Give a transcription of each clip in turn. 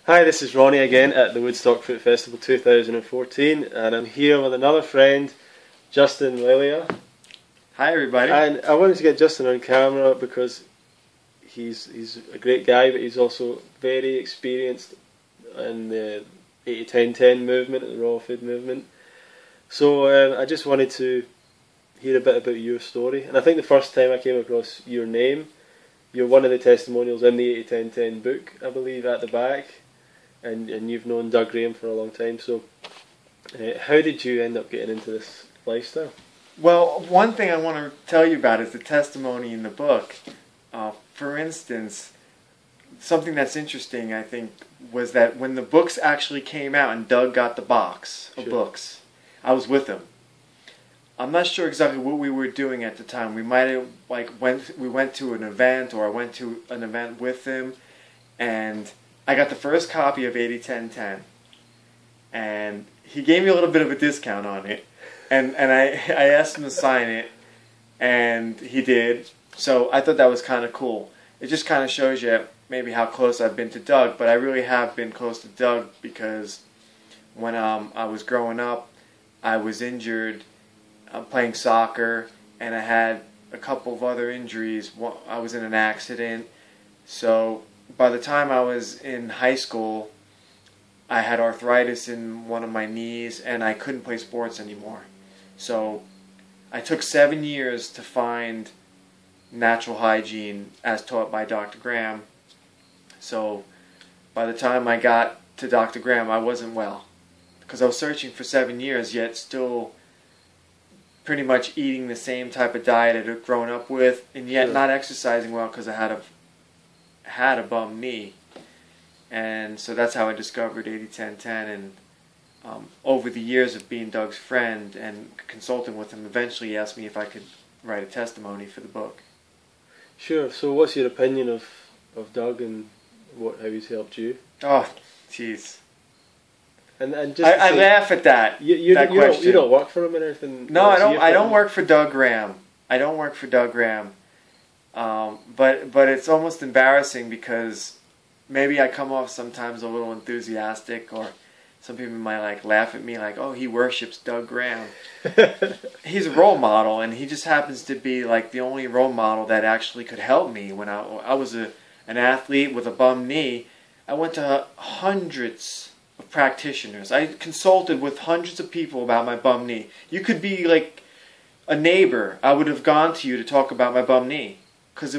Hi, this is Ronnie again at the Woodstock Fruit Festival 2014, and I'm here with another friend, Justin Lelia. Hi everybody. And I wanted to get Justin on camera because he's a great guy, but he's also very experienced in the 80-10-10 movement, the raw food movement. So I just wanted to hear a bit about your story. And I think the first time I came across your name, you're one of the testimonials in the 80-10-10 book, I believe, at the back. And you've known Doug Graham for a long time. So how did you end up getting into this lifestyle? Well, one thing I want to tell you about is the testimony in the book. For instance, something that's interesting, I think, was that when the books actually came out and Doug got the box of books, I was with him. I'm not sure exactly what we were doing at the time. We might have we went to an event, or I went to an event with him, and I got the first copy of 80-10-10, and he gave me a little bit of a discount on it, and I asked him to sign it, and he did. So I thought that was kind of cool. It just kind of shows you maybe how close I've been to Doug, but I really have been close to Doug because when I was growing up, I was injured playing soccer, and I had a couple of other injuries. I was in an accident, so by the time I was in high school, I had arthritis in one of my knees, and I couldn't play sports anymore. So I took 7 years to find natural hygiene as taught by Dr. Graham. So by the time I got to Dr. Graham, I wasn't well, because I was searching for 7 years, yet still pretty much eating the same type of diet I had grown up with, and yet not exercising well because I had a bum knee. And so that's how I discovered 80-10-10, and over the years of being Doug's friend and consulting with him, eventually he asked me if I could write a testimony for the book. Sure. So what's your opinion of Doug and how he's helped you? Oh, jeez. And just I laugh at that. Question. You don't work for him or anything? No, I don't work for Doug Graham. I don't work for Doug Graham. But it's almost embarrassing because maybe I come off sometimes a little enthusiastic, or some people might laugh at me like, oh, he worships Doug Graham. He's a role model, and he just happens to be the only role model that actually could help me. When I was an athlete with a bum knee, I went to hundreds of practitioners. I consulted with hundreds of people about my bum knee. You could be like a neighbor. I would have gone to you to talk about my bum knee, because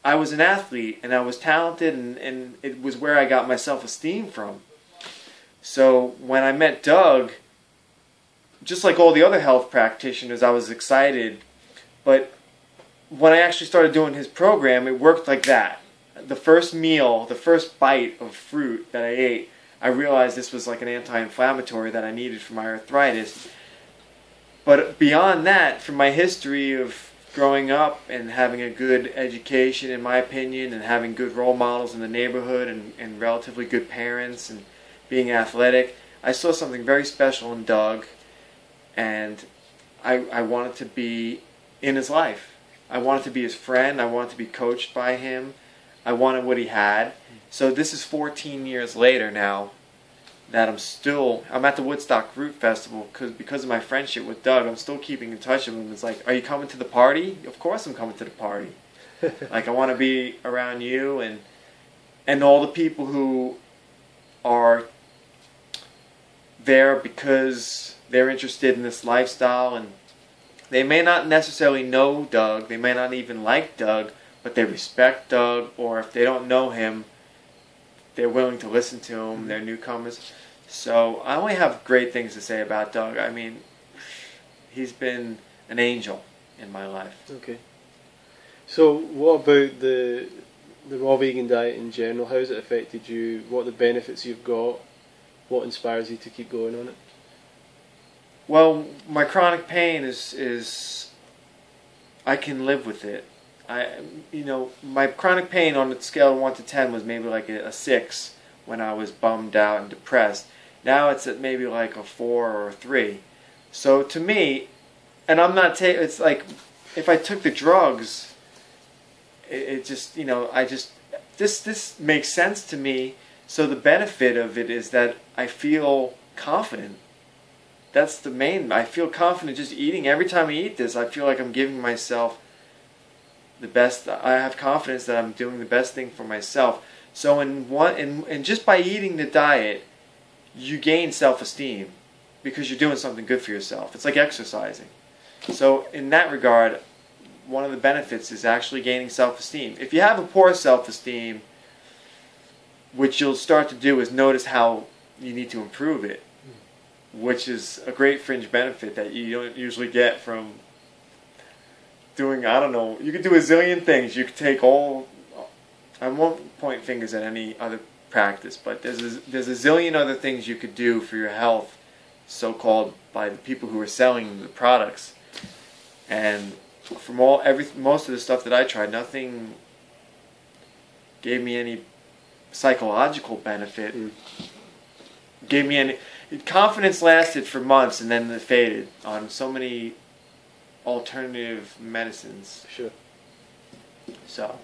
I was an athlete, and I was talented, and it was where I got my self-esteem from. So when I met Doug, just like all the other health practitioners, I was excited. But when I actually started doing his program, it worked like that. The first meal, the first bite of fruit that I ate, I realized this was like an anti-inflammatory that I needed for my arthritis. But beyond that, from my history of growing up and having a good education, in my opinion, and having good role models in the neighborhood, and relatively good parents, and being athletic, I saw something very special in Doug, and I wanted to be in his life. I wanted to be his friend. I wanted to be coached by him. I wanted what he had. So this is 14 years later now that I'm at the Woodstock Fruit Festival because of my friendship with Doug. I'm still keeping in touch with him. It's like, are you coming to the party? Of course I'm coming to the party. I want to be around you and all the people who are there because they're interested in this lifestyle, and they may not necessarily know Doug, they may not even like Doug, but they respect Doug, or if they don't know him, they're willing to listen to him. They're newcomers. So I only have great things to say about Doug. I mean, he's been an angel in my life. Okay. So what about the raw vegan diet in general? How has it affected you? What are the benefits you've got? What inspires you to keep going on it? Well, my chronic pain is I can live with it. My chronic pain on a scale of 1 to 10 was maybe like a 6 when I was bummed out and depressed. Now it's at maybe like a 4 or a 3. So to me, and I'm not it's like if I took the drugs, it just, this makes sense to me. So the benefit of it is that I feel confident. That's the main. I feel confident just eating. Every time I eat this, I feel like I'm giving myself the best. I have confidence that I'm doing the best thing for myself. So and just by eating the diet, you gain self-esteem because you're doing something good for yourself. It's like exercising. So in that regard, one of the benefits is actually gaining self-esteem. If you have a poor self-esteem, what you'll start to do is notice how you need to improve it, which is a great fringe benefit that you don't usually get from doing, I don't know, you could do a zillion things. You could take all, I won't point fingers at any other practice, but there's a zillion other things you could do for your health, so-called by the people who are selling the products. And from most of the stuff that I tried, nothing gave me any psychological benefit. Gave me any confidence. Lasted for months and then it faded on so many alternative medicines. Sure. So,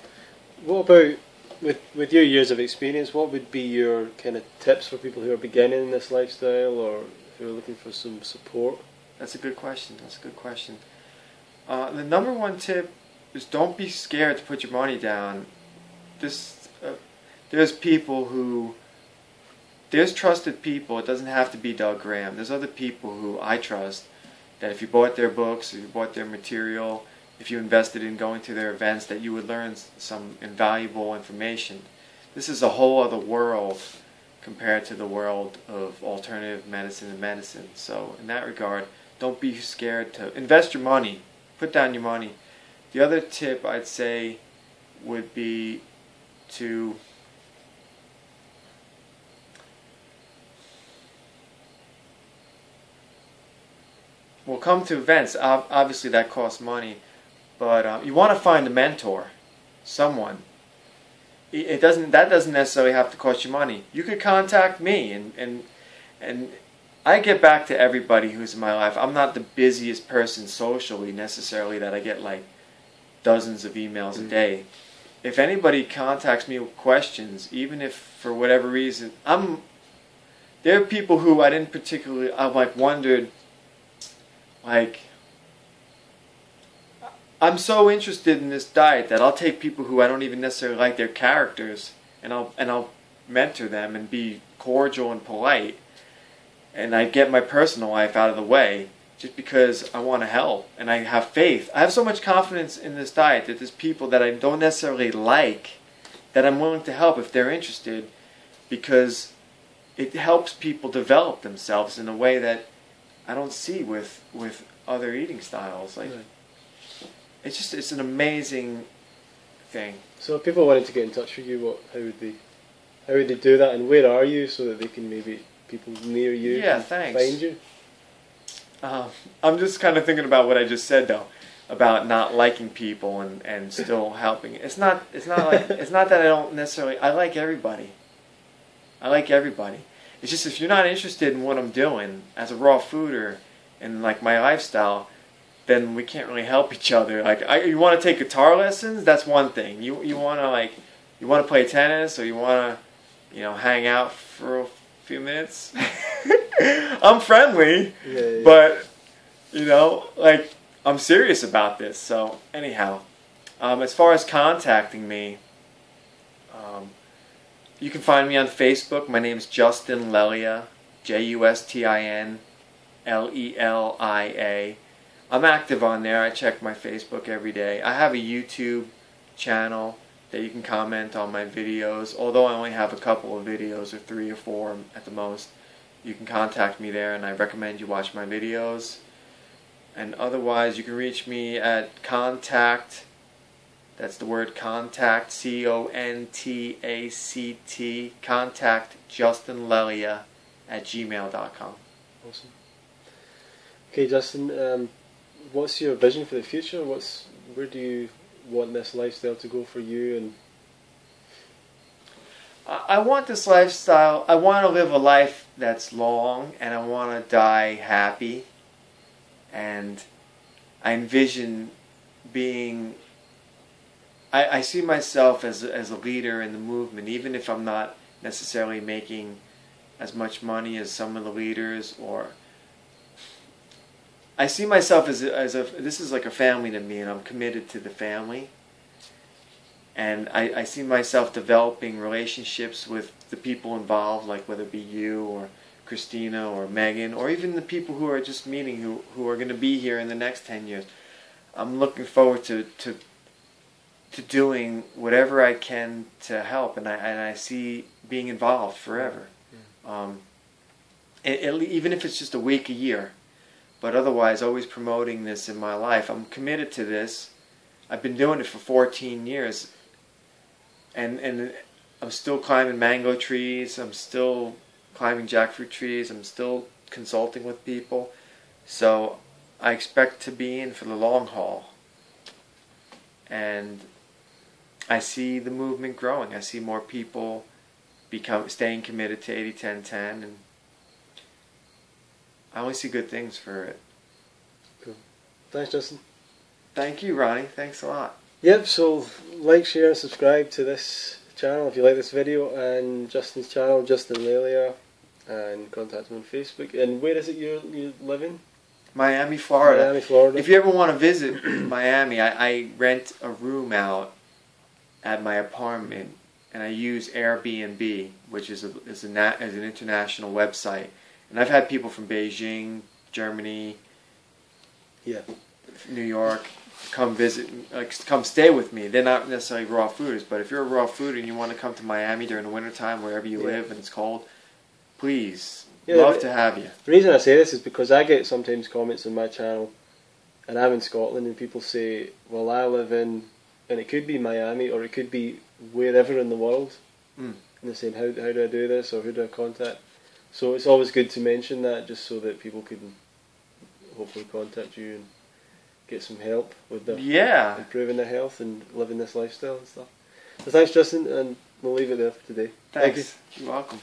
what about with your years of experience? What would be your kind of tips for people who are beginning in this lifestyle or who are looking for some support? That's a good question. The number one tip is don't be scared to put your money down. There's trusted people. It doesn't have to be Doug Graham. There's other people who I trust that if you bought their books, if you bought their material, if you invested in going to their events, that you would learn some invaluable information. This is a whole other world compared to the world of alternative medicine and medicine. So in that regard, don't be scared to invest your money. Put down your money. The other tip I'd say would be to come to events. Obviously that costs money, but you want to find a mentor, someone. That doesn't necessarily have to cost you money. You could contact me and I get back to everybody who's in my life. I'm not the busiest person socially necessarily that I get like dozens of emails a day. If anybody contacts me with questions, even if for whatever reason, there are people who I didn't particularly, I've like wondered, like, I'm so interested in this diet that I'll take people who I don't even necessarily like their characters and I'll mentor them and be cordial and polite. And I get my personal life out of the way just because I want to help and I have faith. I have so much confidence in this diet that there's people that I don't necessarily like that I'm willing to help if they're interested, because it helps people develop themselves in a way that I don't see with other eating styles. Like, right. It's an amazing thing. So if people wanted to get in touch with you, how would they do that, and where are you so that they can maybe people near you can find you? I'm just kind of thinking about what I just said though, about not liking people and still helping. It's not that I don't necessarily. I like everybody. It's just if you're not interested in what I'm doing as a raw fooder and like my lifestyle, then we can't really help each other. Like you want to take guitar lessons, that's one thing. You want to play tennis, or you want to hang out for a few minutes. I'm friendly, yeah. But like I'm serious about this. So anyhow, as far as contacting me, you can find me on Facebook. My name is Justin Lelia, JUSTIN LELIA. I'm active on there. I check my Facebook every day. I have a YouTube channel that you can comment on my videos. Although I only have a couple of videos, or 3 or 4 at the most, you can contact me there, and I recommend you watch my videos. And otherwise, you can reach me at contact. That's the word contact, CONTACT, contact justinlelia@gmail.com. Awesome. Okay, Justin, what's your vision for the future? Where do you want this lifestyle to go for you? And I want this lifestyle. I want to live a life that's long, and I want to die happy. And I envision being. I see myself as a leader in the movement, even if I'm not necessarily making as much money as some of the leaders, or I see myself as a this is like a family to me, and I'm committed to the family. And I see myself developing relationships with the people involved, like whether it be you or Christina or Megan, or even the people who are just meeting, who are going to be here in the next 10 years. I'm looking forward to doing whatever I can to help, and I see being involved forever. Even if it's just a week a year, but otherwise always promoting this in my life. I'm committed to this. I've been doing it for 14 years. And I'm still climbing mango trees, I'm still climbing jackfruit trees, I'm still consulting with people. So I expect to be in for the long haul. And I see the movement growing. I see more people staying committed to 80-10-10, and I only see good things for it. Cool. Thanks, Justin. Thank you, Ronnie. Thanks a lot. Yep, so like, share and subscribe to this channel if you like this video, and Justin's channel, Justin Lelia, and contact him on Facebook. And where is it you live in? Miami, Florida. Miami, Florida. If you ever want to visit Miami, I rent a room out at my apartment, and I use Airbnb, which is an international website. And I've had people from Beijing, Germany, New York, come visit, come stay with me. They're not necessarily raw fooders, but if you're a raw food and you want to come to Miami during the wintertime, wherever you live and it's cold, please, love to have you. The reason I say this is because I get sometimes comments on my channel, and I'm in Scotland, and people say, well, I live in, and it could be Miami, or it could be wherever in the world, and they're saying, how do I do this, or who do I contact? So it's always good to mention that, just so that people can hopefully contact you and get some help with their improving their health and living this lifestyle and stuff. So thanks, Justin, and we'll leave it there for today. Thanks. Thank you. You're welcome.